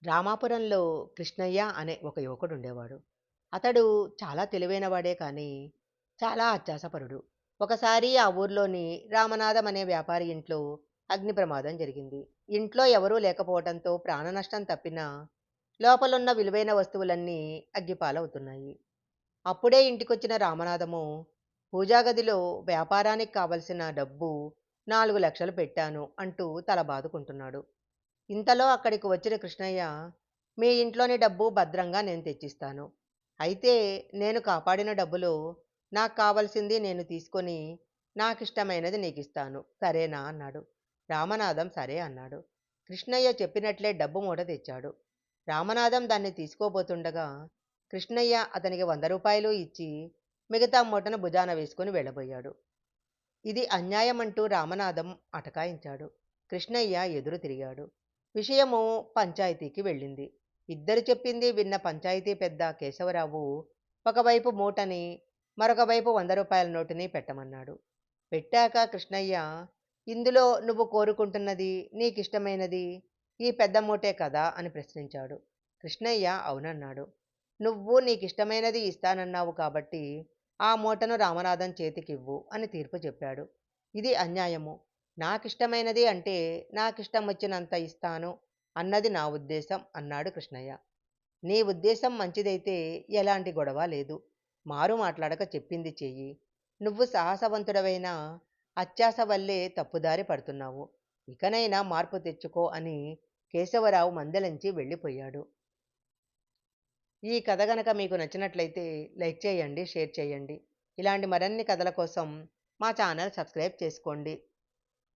రామాపురంలో కృష్ణయ్య అనే ఒక యువకుడు ఉండేవాడు. అతడు చాలా తెలివైనవాడే కానీ చాలా అత్యాసపరుడు. ఒకసారి ఆ ఊర్లోని రామనాథం అనే వ్యాపారి ఇంట్లో అగ్ని ప్రమాదం జరిగింది. ఇంట్లో ఎవరూ లేకపోవడంతో ప్రాణ నష్టం తప్పినా లోపలున్న విలువైన వస్తువులన్నీ అగ్గిపాలవుతున్నాయి. అప్పుడే ఇంటికొచ్చిన రామనాథము పూజా గదిలో వ్యాపారానికి కావలసిన డబ్బు 4,00,000 పెట్టాను అంటూ తల బాదుకుంటున్నాడు. ఇంతలో అక్కడికి వచ్చిన కృష్ణయ్య, మీ ఇంట్లోని డబ్బు భద్రంగా నేను తెచ్చిస్తాను. అయితే నేను కాపాడిన డబ్బులో నాకు కావలసింది నేను తీసుకొని నాకిష్టమైనది నీకిస్తాను. సరేనా అన్నాడు. రామనాథం సరే అన్నాడు. కృష్ణయ్య చెప్పినట్లే డబ్బు మూట తెచ్చాడు. రామనాథం దాన్ని తీసుకోబోతుండగా కృష్ణయ్య అతనికి 100 రూపాయలు ఇచ్చి మిగతా మూటను భుజాన వేసుకొని వెళ్ళబోయాడు. ఇది అన్యాయమంటూ రామనాథం అటకాయించాడు. కృష్ణయ్య ఎదురు తిరిగాడు. విషయము పంచాయతీకి వెళ్ళింది. ఇద్దరు చెప్పింది విన్న పంచాయతీ పెద్ద కేశవరావు ఒకవైపు మూటని, మరొక వైపు 100 రూపాయల నోటుని పెట్టమన్నాడు. పెట్టాక కృష్ణయ్య, ఇందులో నువ్వు కోరుకుంటున్నది, నీకిష్టమైనది ఈ పెద్ద మూటే కదా అని ప్రశ్నించాడు. కృష్ణయ్య అవునన్నాడు. నువ్వు నీకిష్టమైనది ఇస్తానన్నావు కాబట్టి ఆ మూటను రామనాథం చేతికివ్వు అని తీర్పు చెప్పాడు. ఇది అన్యాయము. నాకిష్టమైనది అంటే నాకిష్టం వచ్చినంత ఇస్తాను అన్నది నా ఉద్దేశం అన్నాడు కృష్ణయ్య. నీ ఉద్దేశం మంచిదైతే ఎలాంటి గొడవ లేదు. మారు మాట్లాడక చెప్పింది చెయ్యి. నువ్వు సాహసవంతుడవైనా అత్యాస వల్లే తప్పుదారి పడుతున్నావు. ఇకనైనా మార్పు తెచ్చుకో అని కేశవరావు మందలించి వెళ్ళిపోయాడు. ఈ కథ గనక మీకు నచ్చినట్లయితే లైక్ చేయండి, షేర్ చేయండి. ఇలాంటి మరిన్ని కథల కోసం మా ఛానల్ సబ్స్క్రైబ్ చేసుకోండి.